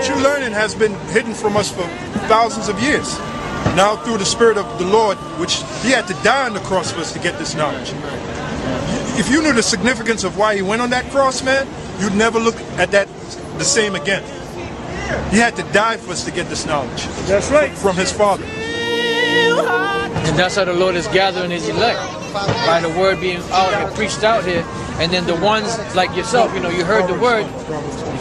true learning has been hidden from us for thousands of years. Now through the Spirit of the Lord, which He had to die on the cross for us to get this knowledge. If you knew the significance of why He went on that cross, man, you'd never look at that the same again. He had to die for us to get this knowledge. That's right. From His Father. And that's how the Lord is gathering His elect, by the word being out and preached out here. And then the ones like yourself, you know, you heard the word.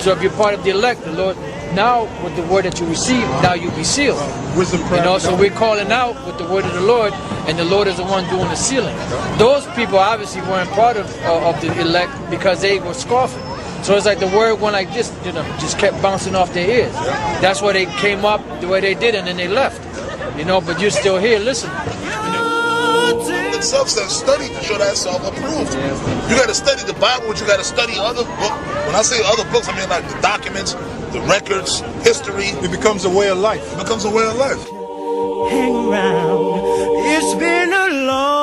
So if you're part of the elect, the Lord, now with the word that you receive, now you'll be sealed. Wisdom, you know, so we're calling out with the word of the Lord, and the Lord is the one doing the sealing. Those people obviously weren't part of the elect because they were scoffing. So it's like the word went like this, you know, just kept bouncing off their ears. That's why they came up the way they did, and then they left. You know, but you're still here listening. It's self-study to show that self-approved. You got to study the Bible, but you got to study other books. When I say other books, I mean like the documents, the records, history. It becomes a way of life. It becomes a way of life. Hang around. It's been a long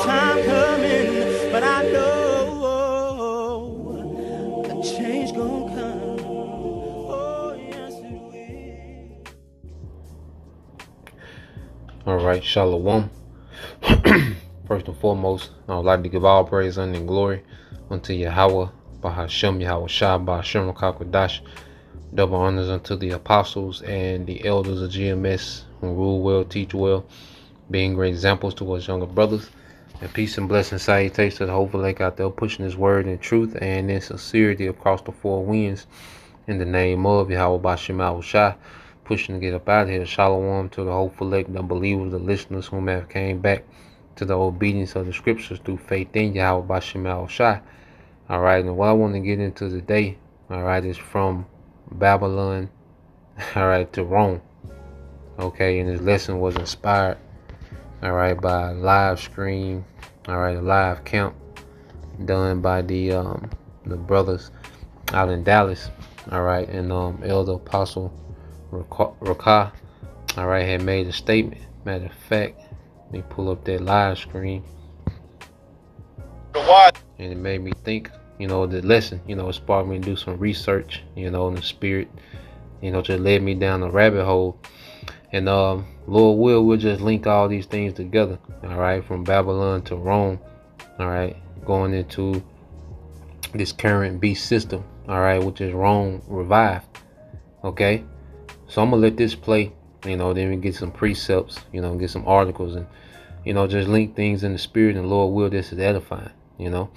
time coming, but I know a change gonna come. Oh, yes it will. All right, Shalom. First and foremost, I would like to give all praise and glory unto Yahweh, Bahashem, Yahweh Shah, Bahashem Rakakwadash. Double honors unto the apostles and the elders of GMS who rule well, teach well, being great examples to us younger brothers. And peace and blessing salutations to the whole lake out there pushing His word in truth and in sincerity across the four winds. In the name of Yahweh Bahashem Yahweh Shah, pushing to get up out of here. Shalom to the hopeful elect, the believers, the listeners whom have came back to the obedience of the scriptures through faith in Yahweh Bahashem Yahweh Shah. All right, and what I want to get into today, all right, is from Babylon, all right, to Rome. Okay, and this lesson was inspired, all right, by a live stream, all right, a live count done by the brothers out in Dallas, all right, and Elder Apostle Rakah, all right, had made a statement. Matter of fact, let me pull up that live screen. And it made me think, you know, the lesson, you know, it sparked me to do some research, you know, in the spirit, you know, just led me down a rabbit hole. And Lord we'll just link all these things together, all right, from Babylon to Rome, all right, going into this current beast system, all right, which is Rome revived. Okay, so I'm gonna let this play, you know, then we get some precepts, you know, get some articles, and, you know, just link things in the spirit, and Lord will, this is edifying, you know.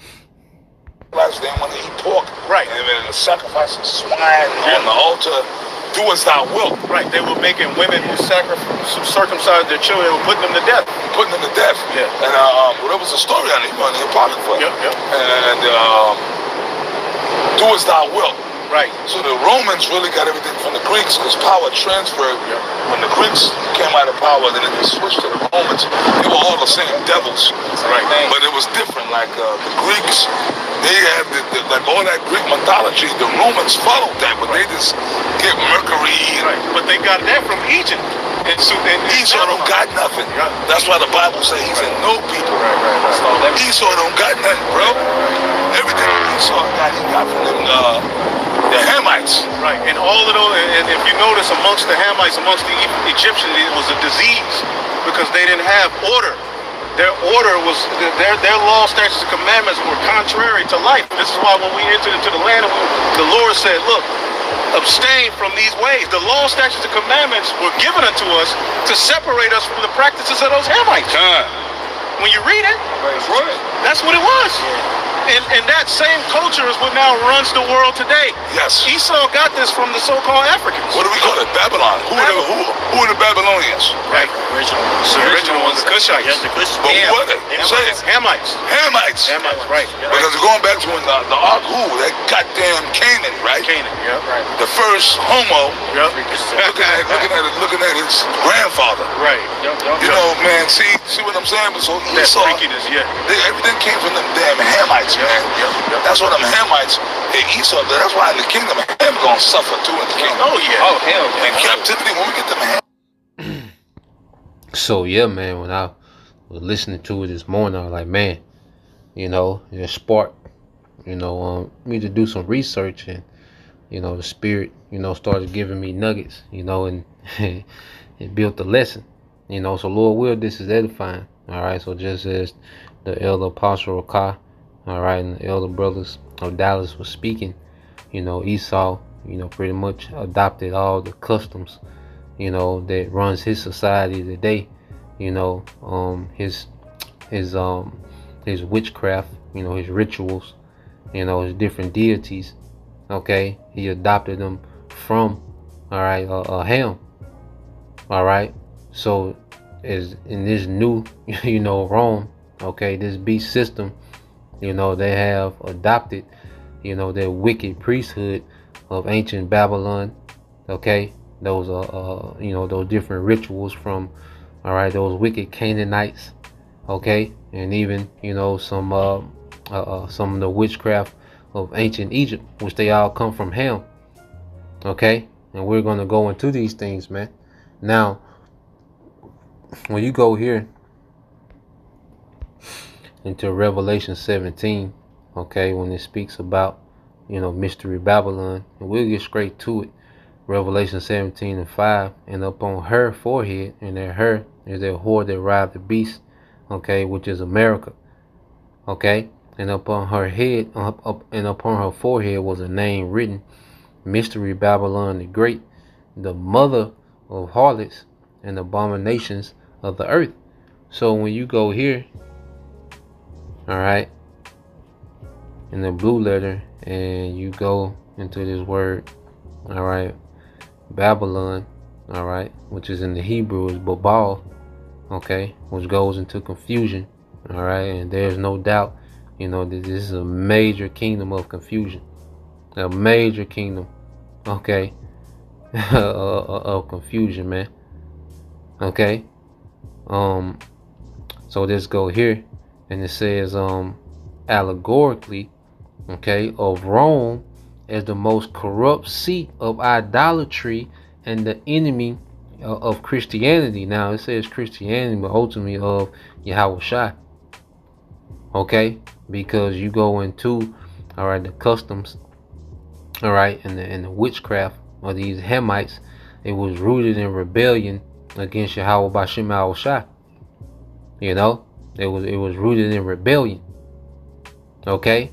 Last day when they eat pork, right, and then the sacrifice of swine on the altar, do as thou wilt. Right, they were making women who circumcised their children and putting them to death. Yeah. And well, there was a story on it, you know, in the Apocrypha. Yep. And do as thou wilt. Right. So the Romans really got everything from the Greeks because power transferred. Yep. When the Greeks came out of power, then it switched to the Romans. They were all the same devils. Right. But it was different. Like the Greeks, they had like all that Greek mythology. The Romans followed that, but they just get Mercury. Right. But they got that from Egypt. And so Esau don't got nothing. Right. That's why the Bible says he's in no people. Right. Esau don't got nothing, bro. Everything Esau got, he got from them. The Hamites. Right, and all of those, and if you notice amongst the Hamites, amongst the Egyptians, it was a disease because they didn't have order. Their order was, their law, statutes, and commandments were contrary to life. This is why when we entered into the land, the Lord said, look, abstain from these ways. The law, statutes, and commandments were given unto us to separate us from the practices of those Hamites. When you read it, that's what it was. And that same culture is what now runs the world today. Yes. Esau got this from the so-called Africans. What do we call it? Babylon. Who are the Babylonians? Right. The original ones, the Cushites. Yes, the Cushites. But who are they? Hamites. Hamites, right. Because going back to when the Ark, that goddamn Canaan, right? Canaan, yeah, right. The first homo, looking at his grandfather. Right. You know, man, see what I'm saying? So Esau, everything came from them damn Hamites. Man. That's what them Hamites, Esau, that's why in the kingdom, Ham gonna suffer too in the kingdom. Oh yeah. Oh hell. In captivity, when we get them Ham. So yeah, man, when I was listening to it this morning, I was like, man, you know, it sparked, me to do some research, and the spirit, started giving me nuggets, and it built the lesson, so Lord will, this is edifying. All right, so just as the elder Apostle Rakah, all right, and the elder brothers of Dallas was speaking, Esau, pretty much adopted all the customs, that runs his society today, his witchcraft, his rituals, his different deities. Okay, he adopted them from, all right, Ham. All right, so is in this new, Rome. Okay, this beast system, they have adopted, their wicked priesthood of ancient Babylon. Okay, those those different rituals from, all right, those wicked Canaanites. Okay, and even some of the witchcraft of ancient Egypt, which they all come from Ham. Okay, and we're going to go into these things, man. Now, when you go here into Revelation 17, okay, when it speaks about, Mystery Babylon, and we'll get straight to it. Revelation 17:5, and upon her forehead, and at her is that whore that ride the beast, okay, which is America. Okay, and upon her head, and upon her forehead was a name written, Mystery Babylon the Great, the mother of harlots and abominations of the earth. So when you go here, all right, in the blue letter, and you go into this word, all right, Babylon, all right, which is in the Hebrew is Babal, okay, which goes into confusion, all right, and there's no doubt, that this is a major kingdom of confusion, a major kingdom, okay, of confusion, man. Okay, so let's go here, and it says, allegorically, okay, of Rome as the most corrupt seat of idolatry and the enemy of Christianity. Now it says Christianity, but ultimately of Yahushua. Okay, because you go into, all right, the customs, all right, and the witchcraft of these Hamites, it was rooted in rebellion against Yahweh Bashim Yahushua. It was rooted in rebellion. Okay,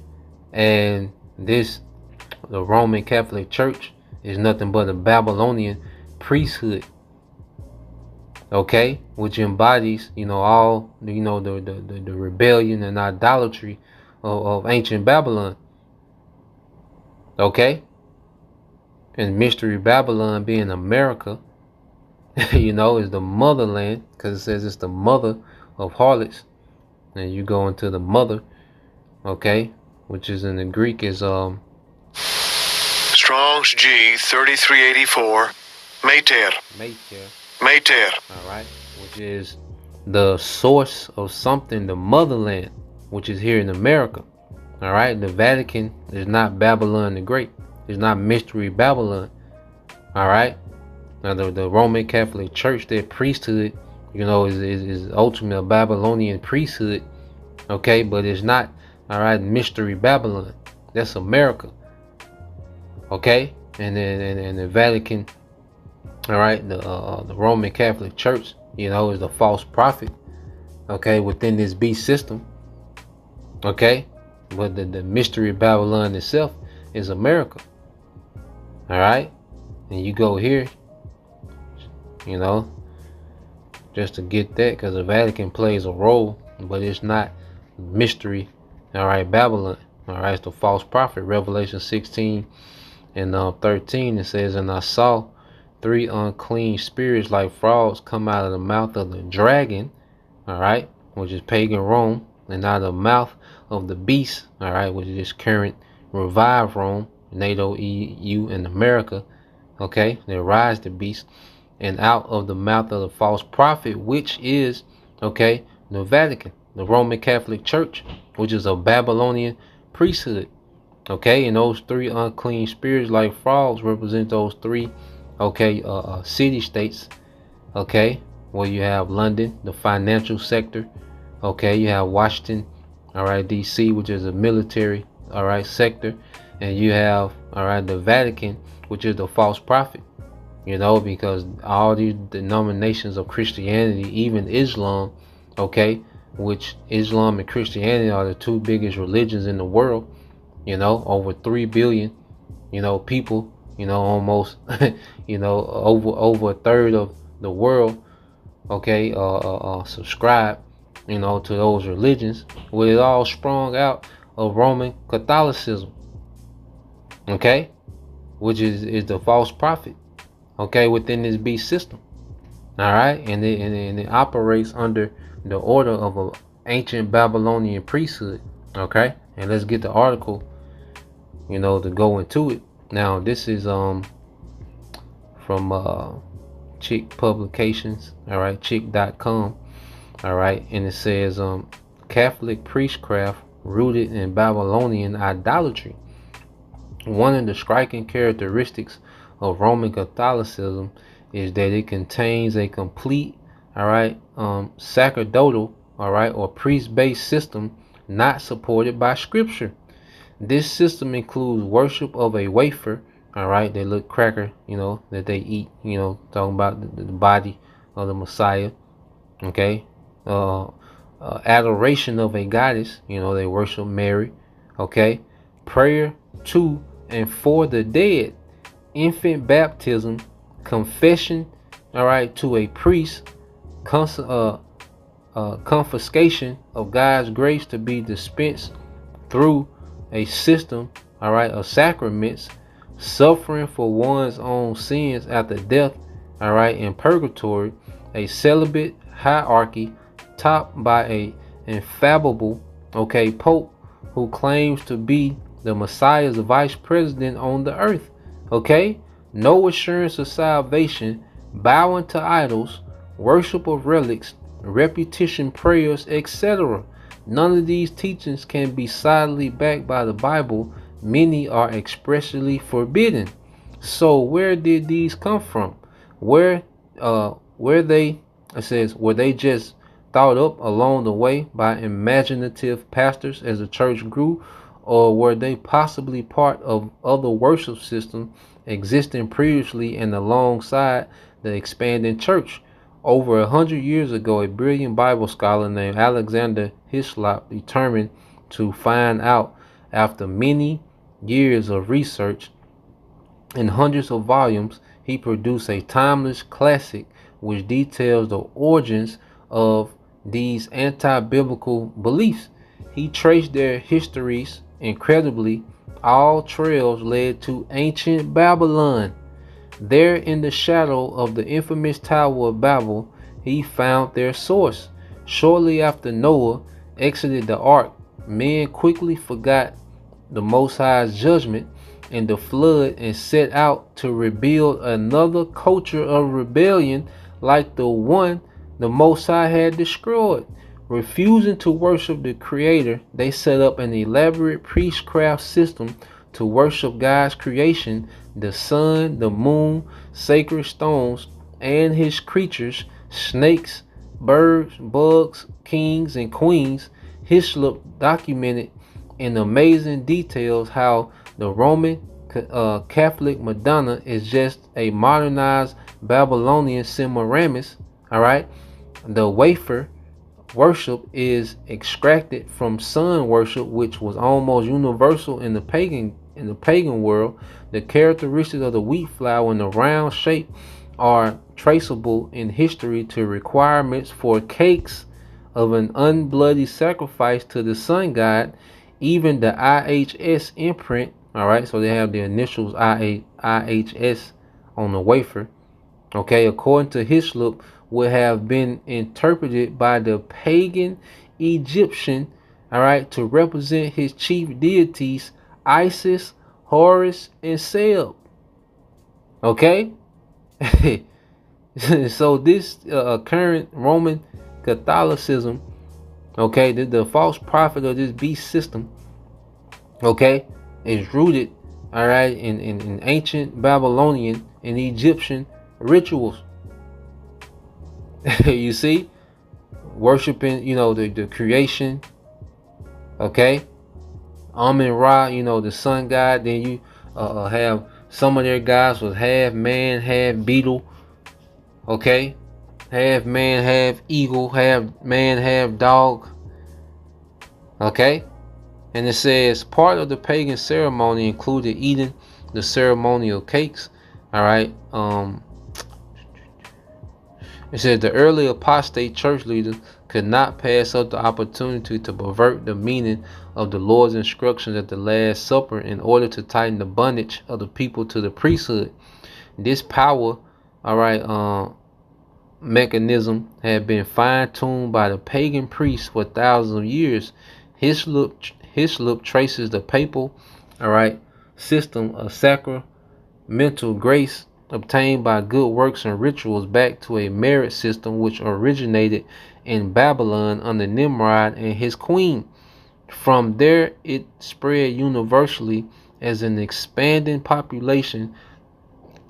and the Roman Catholic Church is nothing but a Babylonian priesthood. Okay, which embodies, all, the rebellion and idolatry of ancient Babylon. Okay, and Mystery Babylon being America, is the motherland, because it says it's the mother of harlots. And you go into the mother, okay, which is in the Greek is Strong's G 3384 Mater. All right, which is the source of something, the motherland, which is here in America. All right, the Vatican is not Babylon the Great. It's not Mystery Babylon. All right, now the Roman Catholic Church, their priesthood, is ultimately a Babylonian priesthood. Okay, but it's not, all right, Mystery Babylon. That's America. Okay, and then the Vatican, all right, the Roman Catholic Church, is the false prophet. Okay, within this beast system. Okay, but the Mystery Babylon itself is America. All right, and you go here, just to get that, because the Vatican plays a role, but it's not Mystery, all right, Babylon. All right, it's the false prophet. Revelation 16 and 13, it says, and I saw 3 unclean spirits like frogs come out of the mouth of the dragon, all right, which is pagan Rome, and out of the mouth of the beast, all right, which is current revived Rome, NATO, EU, and America. Okay, they rise the beast, and out of the mouth of the false prophet, which is, okay, the Vatican, the Roman Catholic Church, which is a Babylonian priesthood. Okay, and those 3 unclean spirits like frogs represent those 3, okay, city states. Okay, where you have London, the financial sector. Okay, you have Washington, all right, DC, which is a military all right, sector, and you have, all right, the Vatican, which is the false prophet. You know, because all these denominations of Christianity, even Islam, okay, which Islam and Christianity are the two biggest religions in the world. You know, over 3 billion, you know, people, you know, almost, you know, over a third of the world, okay, subscribe, you know, to those religions. Well, it all sprung out of Roman Catholicism, okay, which is the false prophet, okay, within this beast system. All right, and it operates under the order of an ancient Babylonian priesthood. Okay, and let's get the article, you know, to go into it. Now, this is from Chick Publications. All right, chick.com. All right, and it says Catholic priestcraft rooted in Babylonian idolatry. One of the striking characteristics of Roman Catholicism is that it contains a complete, all right, sacerdotal, all right, or priest-based system not supported by Scripture. This system includes worship of a wafer, all right, that little cracker, you know, that they eat, you know, talking about the body of the Messiah, okay, adoration of a goddess, you know, they worship Mary, okay, prayer to and for the dead, infant baptism, confession, all right, to a priest, confiscation of God's grace to be dispensed through a system, all right, of sacraments, suffering for one's own sins after death, all right, in purgatory, a celibate hierarchy topped by a infallible, okay, pope who claims to be the Messiah's vice president on the earth, okay, no assurance of salvation, bowing to idols, worship of relics, repetition prayers, etc. None of these teachings can be solidly backed by the Bible. Many are expressly forbidden. So where did these come from? Where they, it says, were they just thought up along the way by imaginative pastors as the church grew, or were they possibly part of other worship systems existing previously and alongside the expanding church? Over 100 years ago, a brilliant Bible scholar named Alexander Hislop determined to find out, after many years of research and hundreds of volumes, he produced a timeless classic which details the origins of these anti-biblical beliefs. He traced their histories. Incredibly, all trails led to ancient Babylon. There, in the shadow of the infamous Tower of Babel, he found their source. Shortly after Noah exited the ark, men quickly forgot the Most High's judgment and the flood and set out to rebuild another culture of rebellion like the one the Most High had destroyed. Refusing to worship the Creator, they set up an elaborate priestcraft system to worship God's creation, the sun, the moon, sacred stones, and his creatures, snakes, birds, bugs, kings, and queens. Hislop documented in amazing details how the Roman Catholic Madonna is just a modernized Babylonian Semiramis. All right, the wafer worship is extracted from sun worship, which was almost universal in the pagan world. The characteristics of the wheat flour and the round shape are traceable in history to requirements for cakes of an unbloody sacrifice to the sun god. Even the IHS imprint, all right, so they have the initials IHS on the wafer, okay, according to Hislop, would have been interpreted by the pagan Egyptian, all right, to represent his chief deities Isis, Horus, and Seb. Okay, so this current Roman Catholicism, okay, the false prophet of this beast system, okay, is rooted, all right, in ancient Babylonian and Egyptian rituals. You see, worshiping, you know, the creation, okay, Amun Ra, you know, the sun god. Then you have some of their guys was half man, half beetle. Okay, half man, half eagle, half man, half dog. Okay, and it says part of the pagan ceremony included eating the ceremonial cakes. All right. It says the early apostate church leaders could not pass up the opportunity to pervert the meaning of the Lord's instructions at the Last Supper in order to tighten the bondage of the people to the priesthood. This power, all right, mechanism had been fine-tuned by the pagan priests for thousands of years. Hislop traces the papal, all right, system of sacramental grace obtained by good works and rituals back to a merit system which originated in Babylon under Nimrod and his queen. From there, it spread universally as an expanding population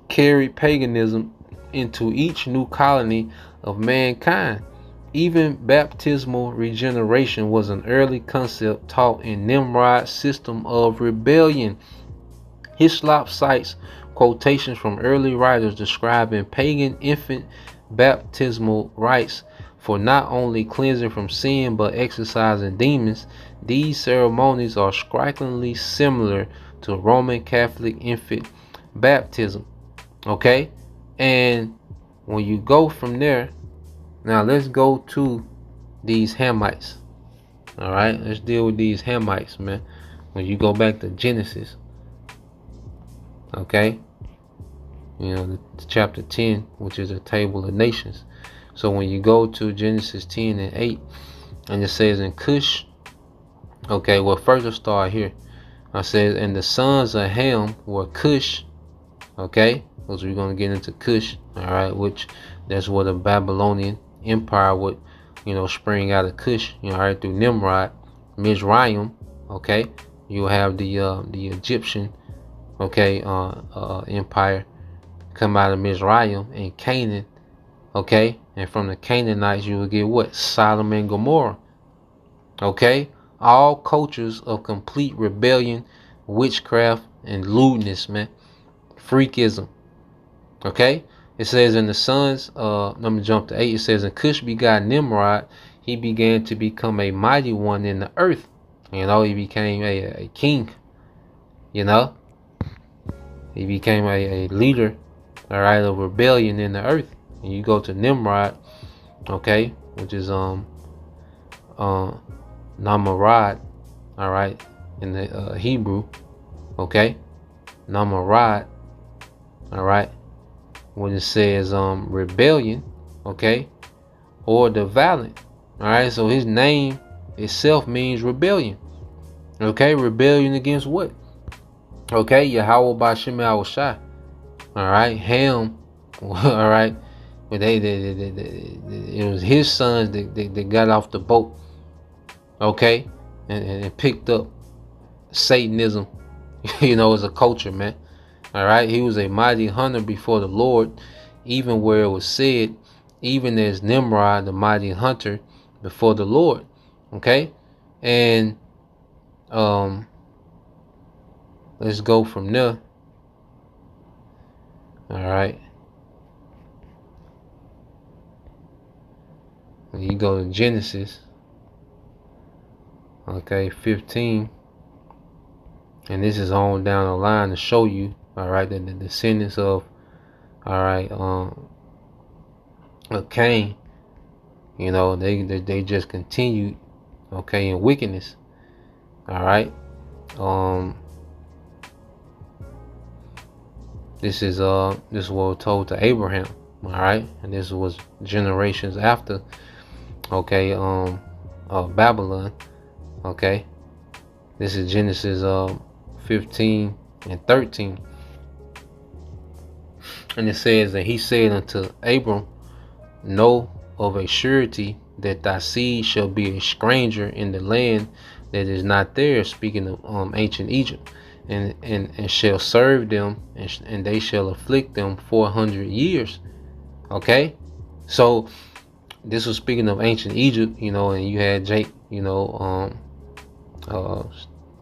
carried paganism into each new colony of mankind. Even baptismal regeneration was an early concept taught in Nimrod's system of rebellion. Hislop cites quotations from early writers describing pagan infant baptismal rites for not only cleansing from sin but exorcising demons. These ceremonies are strikingly similar to Roman Catholic infant baptism. Okay, and when you go from there, now let's go to these Hamites. All right, let's deal with these Hamites, man. When you go back to Genesis, okay, you know, chapter 10, which is a table of nations. So when you go to Genesis 10 and 8, and it says in Cush, okay, well, first let's start here. I says, and the sons of Ham were Cush, okay, because we're going to get into Cush, all right, which that's where the Babylonian empire would, you know, spring out of Cush, you know, right through Nimrod, Mizraim, okay. You have the Egyptian, okay, empire come out of Mizraim and Canaan, okay, and from the Canaanites you will get what? Sodom and Gomorrah, okay. All cultures of complete rebellion, witchcraft, and lewdness, man, freakism. Okay, it says in the sons, let me jump to 8. It says, and Cush begot Nimrod. He began to become a mighty one in the earth. You know, he became a king. You know, he became a leader, all right, of rebellion in the earth. And you go to Nimrod, okay, which is Namarad, all right, in the Hebrew, okay, Namarad, all right. When it says rebellion, okay, or the violent, all right, so his name itself means rebellion, okay, rebellion against what? Okay, Yahweh Bashim Shai, all right, Ham, all right, but it was his sons that got off the boat, okay, and picked up Satanism, you know, as a culture, man. All right, he was a mighty hunter before the Lord, even where it was said, even as Nimrod, the mighty hunter before the Lord. Okay, and let's go from there. All right, when you go to Genesis, okay, 15, and this is on down the line to show you. All right, the descendants of, all right, Cain, you know, they just continued, okay, in wickedness. All right, this is what was told to Abraham. All right, and this was generations after, okay, Babylon. Okay, this is Genesis 15 and 13. And it says, and he said unto Abram, know of a surety that thy seed shall be a stranger in the land that is not theirs, speaking of ancient Egypt, and shall serve them, and they shall afflict them 400 years. Okay, so this was speaking of ancient Egypt, you know, and you had Jake, you know,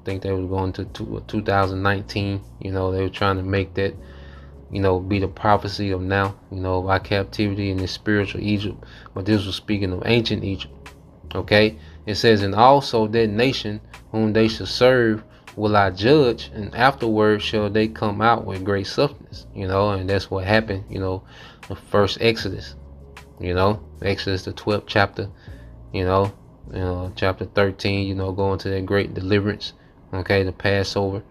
think they was going to 2019. You know, they were trying to make that, you know, be the prophecy of now, you know, by captivity in this spiritual Egypt. But this was speaking of ancient Egypt. Okay, it says, and also that nation whom they shall serve will I judge, and afterward shall they come out with great substance. You know, and that's what happened, you know, the first Exodus, you know, Exodus the 12th chapter, you know, chapter 13, you know, going to that great deliverance. Okay, the Passover.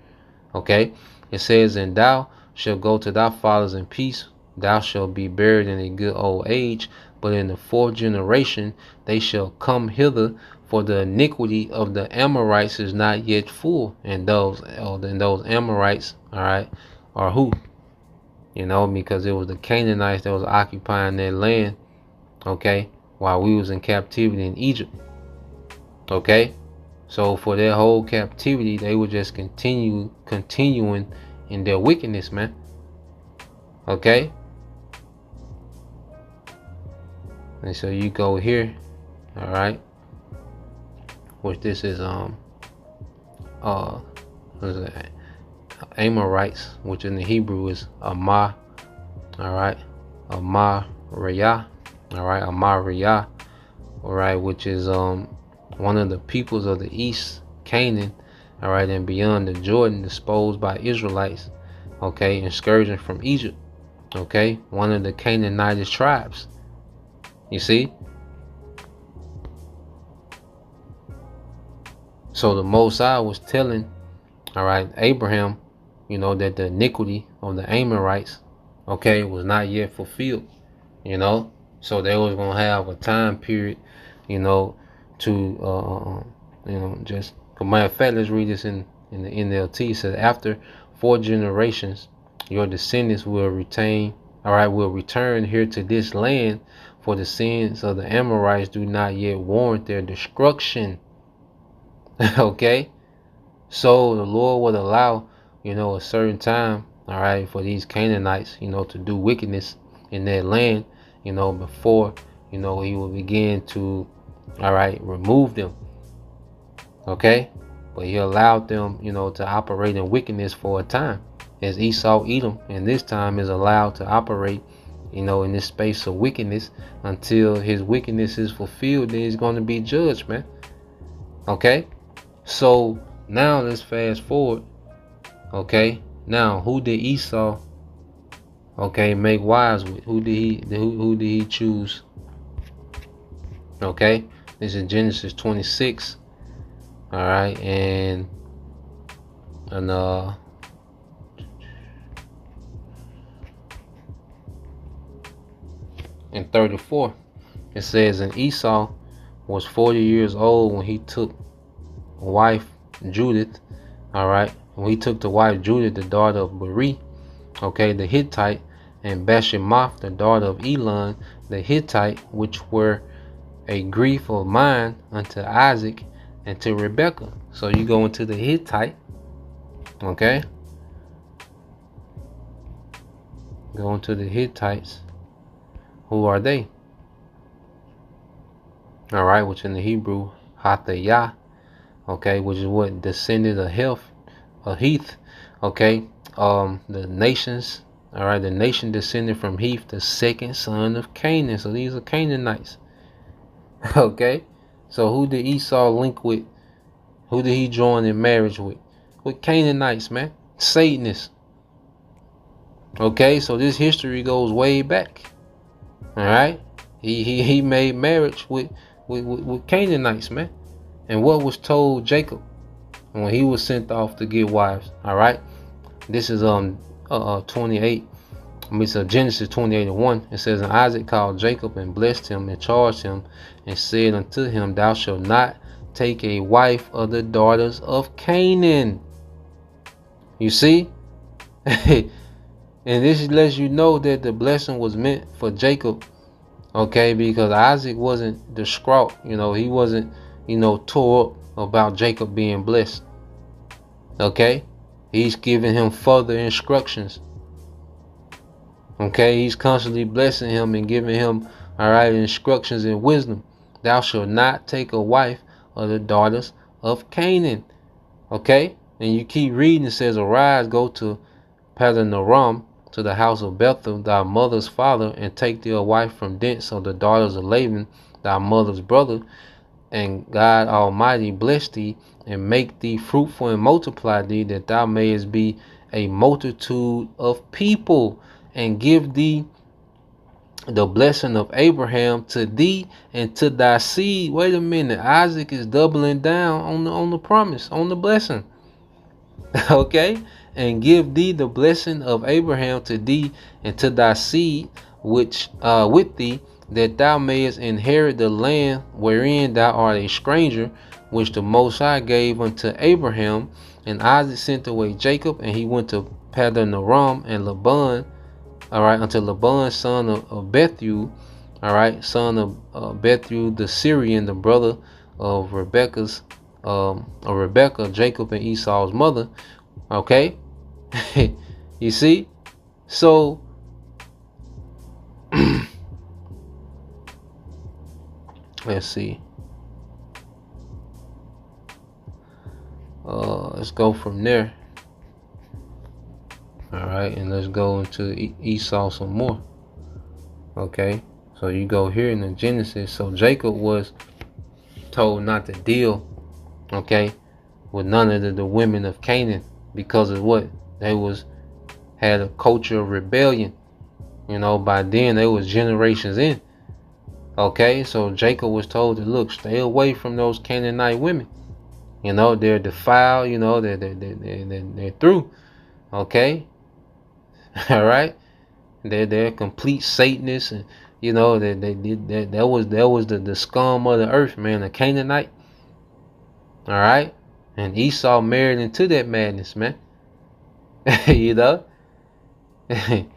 Okay, it says, and thou shalt go to thy fathers in peace, thou shalt be buried in a good old age, but in the fourth generation they shall come hither, for the iniquity of the Amorites is not yet full. And those Amorites, all right, are who? You know, because it was the Canaanites that was occupying that land, okay, while we was in captivity in Egypt. Okay, so for their whole captivity, they were just continuing in their wickedness, man. Okay, and so you go here, all right, which this is what is it? Amorites, which in the Hebrew is Amar, all right, Amariyah, all right, Amariyah, all right, which is one of the peoples of the east, Canaan, all right, and beyond the Jordan, disposed by Israelites, okay, excursion from Egypt, okay, one of the Canaanite tribes. You see? So the Most High was telling, all right, Abraham, you know, that the iniquity of the Amorites, okay, was not yet fulfilled, you know, so they was gonna have a time period, you know, to you know, just, matter of fact, let's read this in the NLT. It says, after 4 generations your descendants will return here to this land, for the sins of the Amorites do not yet warrant their destruction. Okay, so the Lord would allow, you know, a certain time, all right, for these Canaanites, you know, to do wickedness in their land, you know, before, you know, he will begin to, all right, remove them. Okay, but he allowed them, you know, to operate in wickedness for a time, as Esau, Edom, and this time is allowed to operate, you know, in this space of wickedness until his wickedness is fulfilled. Then he's going to be judged, man. Okay, so now let's fast forward. Okay, now who did Esau, okay, make wives with? Who did he choose? Okay, this is Genesis 26. All right, and in 34, it says, and Esau was 40 years old when he took wife Judith. All right, when he took the wife Judith, the daughter of Beri, okay, the Hittite, and Bashemath, the daughter of Elon, the Hittite, which were a grief of mine unto Isaac and to Rebekah. So you go into the Hittite, okay, go into the Hittites. Who are they? All right, which in the Hebrew, Hathayah, okay, which is what descended of Heth, okay, the nations, all right, the nation descended from Heth, the second son of Canaan. So these are Canaanites. Okay, so who did Esau link with? Who did he join in marriage with? With Canaanites, man, Satanists. Okay, so this history goes way back. All right, he made marriage with Canaanites, man. And what was told Jacob when he was sent off to get wives? All right, this is 28. It's Genesis 28:1. It says, and Isaac called Jacob and blessed him and charged him and said unto him, thou shalt not take a wife of the daughters of Canaan. You see? And this lets you know that the blessing was meant for Jacob, okay, because Isaac wasn't distraught, you know, he wasn't, you know, tore up about Jacob being blessed. Okay, he's giving him further instructions. Okay, he's constantly blessing him and giving him, all right, instructions and wisdom. Thou shalt not take a wife of the daughters of Canaan. Okay? And you keep reading, it says, arise, go to Padanaram, to the house of Bethel, thy mother's father, and take thee a wife from thence of the daughters of Laban, thy mother's brother, and God Almighty bless thee, and make thee fruitful and multiply thee, that thou mayest be a multitude of people, and give thee the blessing of Abraham to thee and to thy seed. Wait a minute, Isaac is doubling down on the promise, on the blessing. Okay? And give thee the blessing of Abraham to thee and to thy seed, which with thee, that thou mayest inherit the land wherein thou art a stranger, which the Most High gave unto Abraham. And Isaac sent away Jacob, and he went to Padanaram and Laban, all right, unto Laban, son of Bethuel, all right, son of Bethuel the Syrian, the brother of Rebekah, Jacob and Esau's mother. Okay, you see, so let's see. Let's go from there. All right, and let's go into Esau some more. Okay, so you go here in the Genesis. So Jacob was told not to deal, okay, with none of the women of Canaan, because of what? They had a culture of rebellion. You know, by then they was generations in. Okay, so Jacob was told to look, stay away from those Canaanite women. You know, they're defiled. You know, they're through. Okay, all right, they're complete Satanists, and you know that was the scum of the earth, man, the Canaanite. All right, and Esau married into that madness, man. You know, and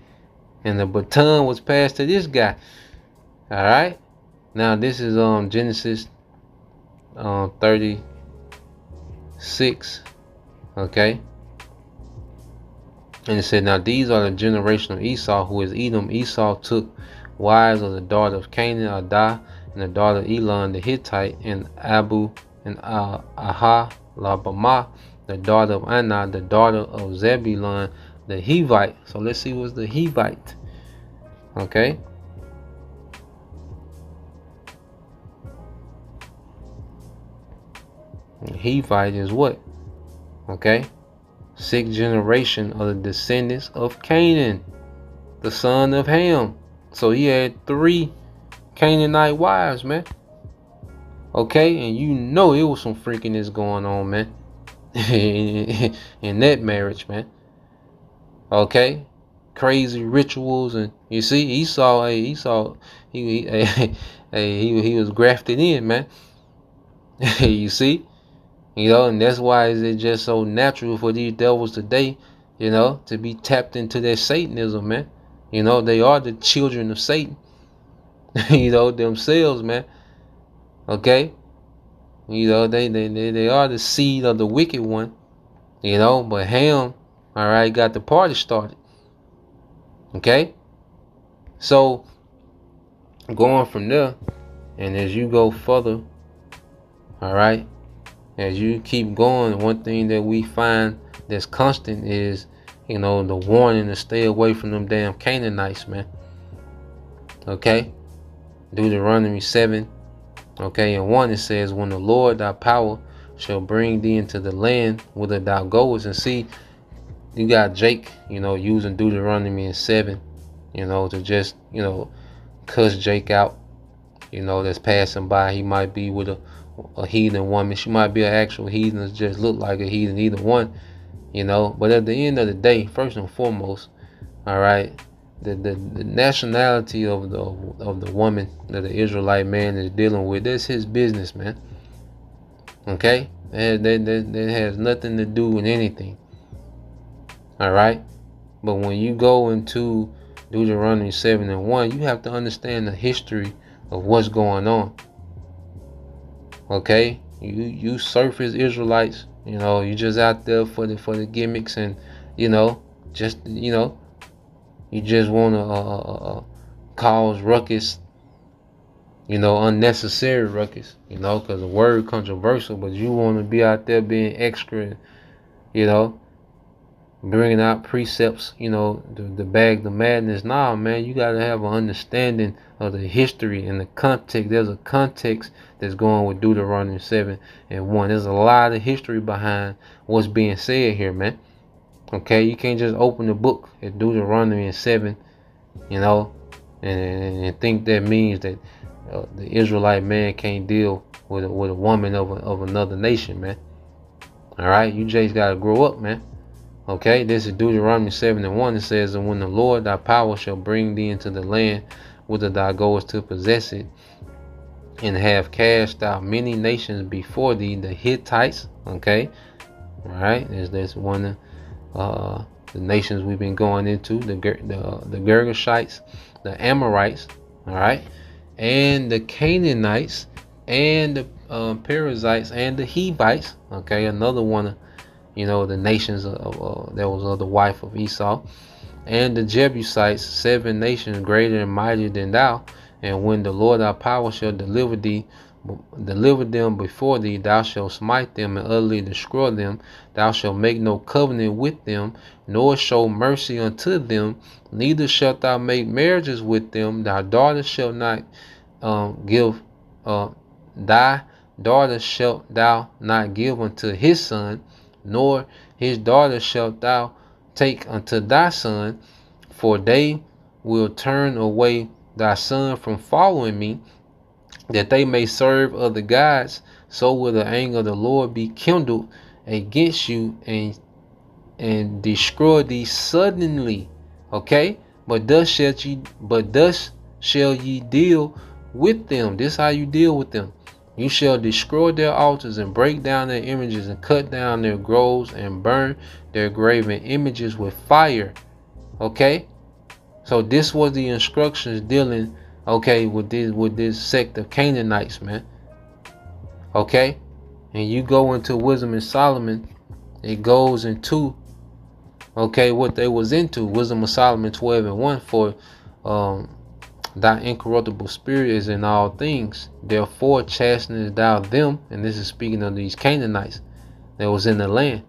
the baton was passed to this guy. All right, now this is Genesis 36. Okay. And it said, now these are the generation of Esau, who is Edom. Esau took wives of the daughter of Canaan, Adah, and the daughter of Elon the Hittite, and Abu and Ahalabamah, the daughter of Anna, the daughter of Zebulun the Hivite. So let's see what's the Hivite. Okay. Hivite is what? Okay. 6th generation of the descendants of Canaan, the son of Ham. So he had 3 Canaanite wives, man. Okay, and you know it was some freakiness going on, man, in that marriage, man. Okay, crazy rituals, and you see, Esau, he was grafted in, man. You see. You know, and that's why it's just so natural for these devils today, you know, to be tapped into their Satanism, man. You know, they are the children of Satan, you know, themselves, man. Okay? You know, they are the seed of the wicked one, you know, but Ham, all right, got the party started. Okay? So, going from there, and as you go further, all right, as you keep going, one thing that we find that's constant is, you know, the warning to stay away from them damn Canaanites, man. Okay? Deuteronomy 7. Okay, and 1 it says, when the Lord thy power shall bring thee into the land whither thou goest. And see, you got Jake, you know, using Deuteronomy in 7, you know, to just, you know, cuss Jake out, you know, that's passing by. He might be with a heathen woman. She might be an actual heathen, just look like a heathen, either one, you know. But at the end of the day, first and foremost, all right, the nationality of the woman that the Israelite man is dealing with, that's his business, man. Okay, that has nothing to do with anything. All right, but when you go into Deuteronomy 7 and 1, you have to understand the history of what's going on. Okay, you surface Israelites, you know, you just out there for the gimmicks, and you know, just, you know, you just want to cause ruckus, you know, unnecessary ruckus, you know, because the word controversial, but you want to be out there being extra, you know, bringing out precepts, you know, to bag the madness. Nah, man, you got to have an understanding of the history and the context. There's a context that's going with Deuteronomy 7:1. There's a lot of history behind what's being said here, man. Okay, you can't just open the book at Deuteronomy 7, you know, and think that means that the Israelite man can't deal with a woman of another nation, man. All right, you just gotta grow up, man. Okay, this is Deuteronomy 7:1. It says, "And when the Lord thy power shall bring thee into the land whither thou goest to possess it, and have cast out many nations before thee, the Hittites." Okay, all right, there's one of the nations we've been going into, the Girgashites, the Amorites, all right, and the Canaanites, and the Perizzites, and the Hivites. Okay, another one of, you know, the nations of that was of the wife of Esau, and the Jebusites, 7 nations greater and mightier than thou. And when the Lord thy power shall deliver them before thee, thou shalt smite them and utterly destroy them. Thou shalt make no covenant with them, nor show mercy unto them, neither shalt thou make marriages with them. Thy daughter shalt not give thy daughter shalt thou not give unto his son, nor his daughter shalt thou take unto thy son, for they will turn away thy son from following me, that they may serve other gods. So will the anger of the Lord be kindled against you, and destroy thee suddenly. Okay, but thus shall ye deal with them. This is how you deal with them. You shall destroy their altars, and break down their images, and cut down their groves, and burn their graven images with fire. Okay, so this was the instructions dealing, okay, with this sect of Canaanites, man. Okay, and you go into Wisdom of Solomon, it goes into, okay, what they was into. Wisdom of Solomon 12:1, for thy incorruptible spirit is in all things, therefore chastenest thou them. And this is speaking of these Canaanites that was in the land.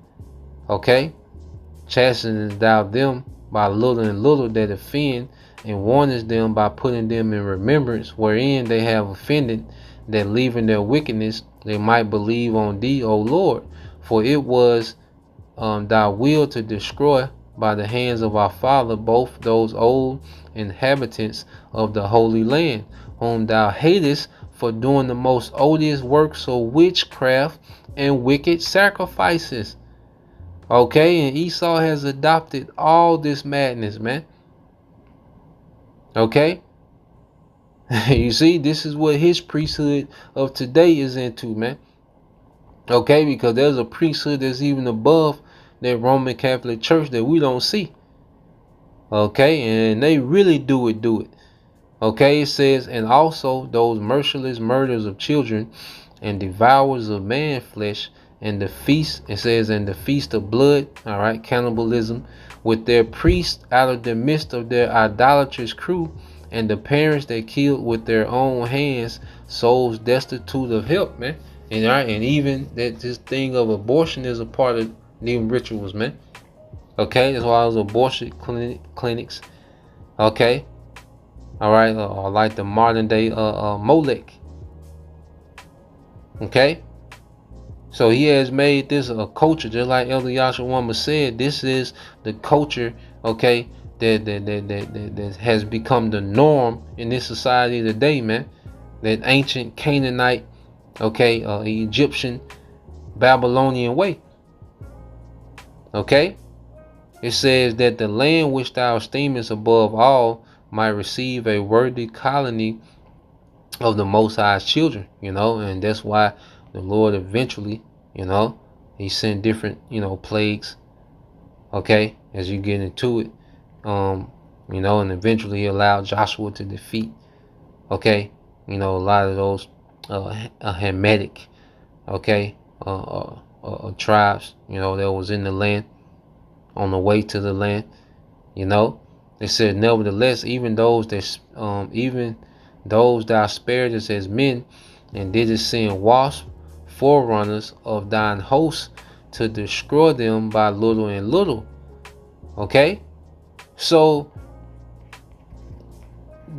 Okay, chastenest thou them by little and little that offend, and warnest them by putting them in remembrance wherein they have offended, that leaving their wickedness they might believe on thee, O Lord. For it was thy will to destroy by the hands of our father both those old inhabitants of the Holy Land, whom thou hatest for doing the most odious works of witchcraft and wicked sacrifices. Okay, and Esau has adopted all this madness, man. Okay, you see, this is what his priesthood of today is into, man. Okay, because there's a priesthood that's even above that Roman Catholic Church that we don't see. Okay, and they really do it. Okay, it says, and also those merciless murders of children, and devourers of man flesh, and the feast, it says, and the feast of blood, all right, cannibalism, with their priests out of the midst of their idolatrous crew, and the parents that killed with their own hands souls destitute of help, man. And all right, and even that this thing of abortion is a part of them rituals, man. Okay, that's why those abortion clinics. Okay, all right, or like the modern day Molech. Okay, so he has made this a culture, just like Elder Yashawama said. This is the culture, okay, that has become the norm in this society today, man. That ancient Canaanite, okay, Egyptian, Babylonian way. Okay, it says that the land which thou esteemest above all might receive a worthy colony of the Most High's children, you know, and that's why the Lord eventually, you know, he sent different, you know, plagues, okay, as you get into it, you know, and eventually he allowed Joshua to defeat, okay, you know, a lot of those Hamitic, okay, tribes, you know, that was in the land, on the way to the land, you know. It said, nevertheless, even those that those thou sparedest as men, and didst send wasps, forerunners of thine hosts, to destroy them by little and little. Okay? So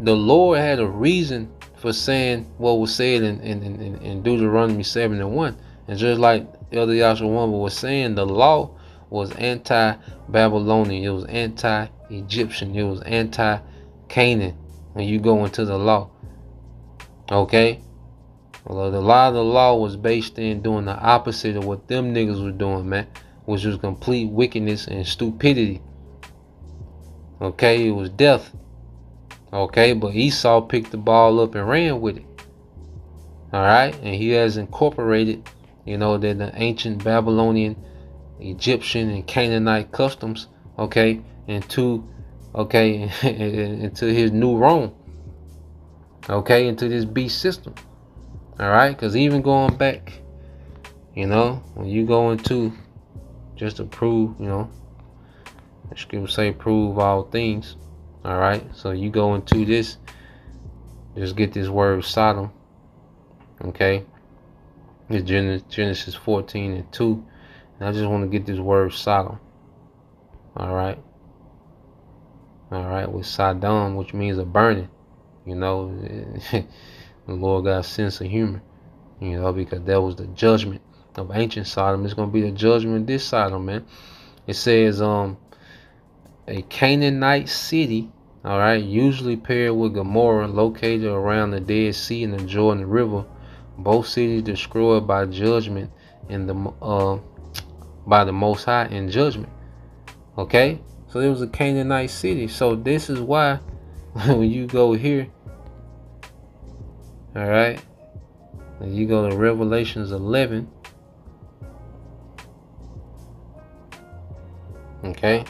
the Lord had a reason for saying what was said in Deuteronomy 7:1. And just like Elder Yashua was saying, the law was anti-Babylonian. It was anti-Egyptian. It was anti-Canaan when you go into the law. Okay? Well, a lot of the law was based in doing the opposite of what them niggas were doing, man. Which was complete wickedness and stupidity. Okay? It was death. Okay? But Esau picked the ball up and ran with it. Alright? And he has incorporated, the ancient Babylonian, Egyptian, and Canaanite customs, okay, into his new Rome, okay, into this beast system. Alright, because even going back, when you go into, just to prove, the scripture say prove all things. Alright, so you go into this, just get this word Sodom, okay. It's Genesis 14:2. And I just want to get this word Sodom. Alright. Alright, with Sodom, which means a burning. The Lord got a sense of humor. Because that was the judgment of ancient Sodom. It's going to be the judgment of this Sodom, man. It says, a Canaanite city, alright, usually paired with Gomorrah, located around the Dead Sea and the Jordan River. Both cities destroyed by judgment in by the Most High in judgment. Okay, so it was a Canaanite city. So this is why when you go here, all right, and you go to Revelations 11, okay,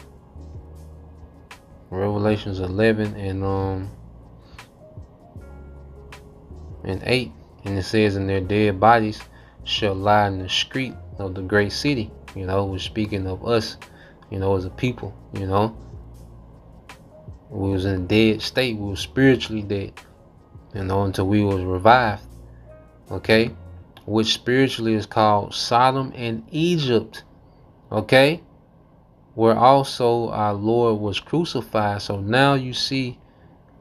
Revelations 11 and 8. And it says, and their dead bodies shall lie in the street of the great city. We're speaking of us, as a people, We was in a dead state. We were spiritually dead, until we was revived. Okay? Which spiritually is called Sodom and Egypt. Okay? Where also our Lord was crucified. So now you see,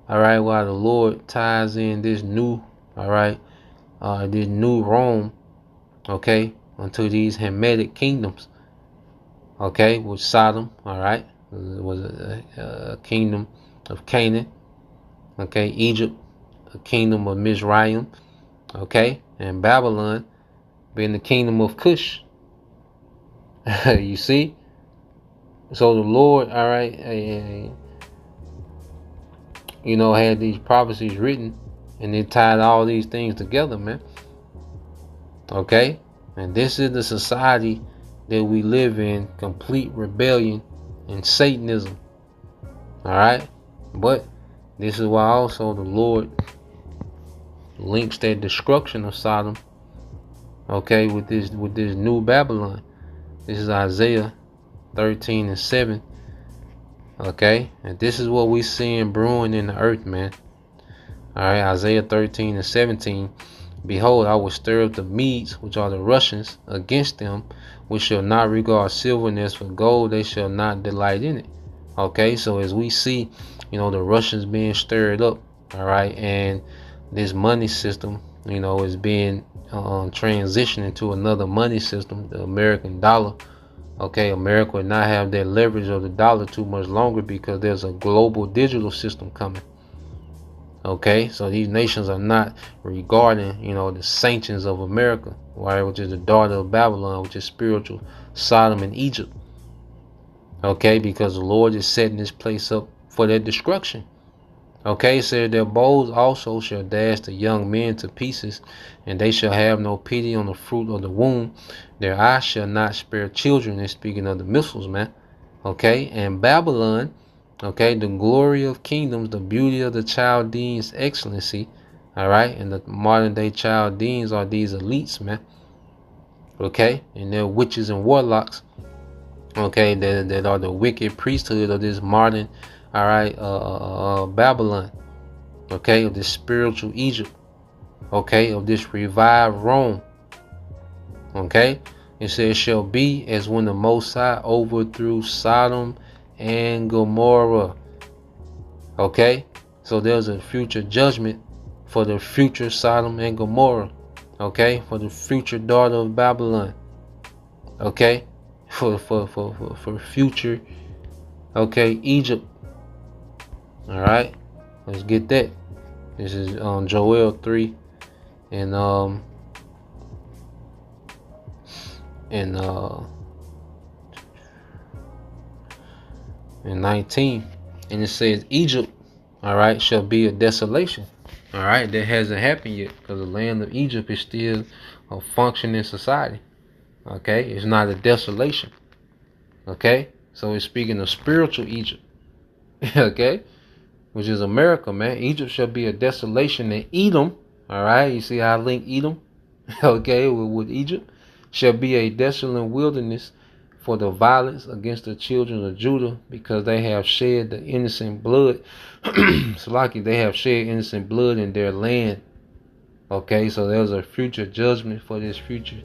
all right, why the Lord ties in this new, all right, this new Rome, okay, unto these Hamitic kingdoms, okay, with Sodom, all right, was a kingdom of Canaan, okay, Egypt, a kingdom of Mizraim, okay, and Babylon being the kingdom of Cush. You see? So the Lord, all right, had these prophecies written, and they tied all these things together, man. Okay? And this is the society that we live in, complete rebellion and Satanism. Alright? But this is why also the Lord links that destruction of Sodom, okay, with this new Babylon. This is Isaiah 13:7. Okay? And this is what we seeing brewing in the earth, man. Alright, Isaiah 13:17. Behold, I will stir up the Medes, which are the Russians, against them, which shall not regard silverness for gold, they shall not delight in it. Okay, so as we see, the Russians being stirred up, alright, and this money system, is being transitioned to another money system, the American dollar. Okay, America will not have that leverage of the dollar too much longer because there's a global digital system coming. Okay, so these nations are not regarding, the sanctions of America, right, which is the daughter of Babylon, which is spiritual Sodom and Egypt. Okay, because the Lord is setting this place up for their destruction. Okay, so their bows also shall dash the young men to pieces, and they shall have no pity on the fruit of the womb. Their eyes shall not spare children. And speaking of the missiles, man. Okay, and Babylon, okay, the glory of kingdoms, the beauty of the Chaldeans' excellency. All right, and the modern day Chaldeans are these elites, man. Okay, and they're witches and warlocks. Okay, that are the wicked priesthood of this modern, all right, Babylon. okay, of this spiritual Egypt, okay, of this revived Rome, okay. It says, shall be as when the Most High overthrew Sodom and Gomorrah, okay. So there's a future judgment for the future Sodom and Gomorrah, okay, for the future daughter of Babylon, okay, for future, okay, Egypt. All right, let's get that. This is Joel 3 and 19, and it says Egypt, all right, shall be a desolation. All right, that hasn't happened yet, because the land of Egypt is still a functioning society. Okay, it's not a desolation. Okay, so it's speaking of spiritual Egypt. Okay, which is America, man. Egypt shall be a desolation, and Edom, all right, you see how I link Edom, okay, with Egypt, shall be a desolate wilderness for the violence against the children of Judah, because they have shed the innocent blood. Salaki, they have shed innocent blood in their land. Okay, so there's a future judgment for this future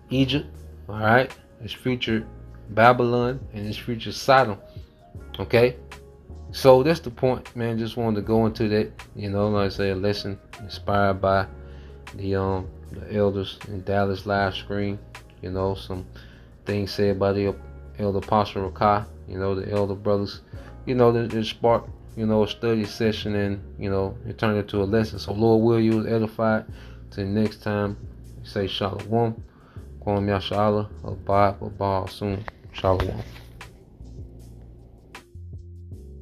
Egypt, all right, this future Babylon, and this future Sodom. Okay, so that's the point, man. Just wanted to go into that, like I say, a lesson inspired by the elders in Dallas live stream. Some things said by the elder Apostle Rakai, the elder brothers, that sparked, a study session, and it turned into a lesson. So Lord will, you was edified. Till next time, say Shalom. Kwam Yashala, Abad, Abad, soon. Shalom.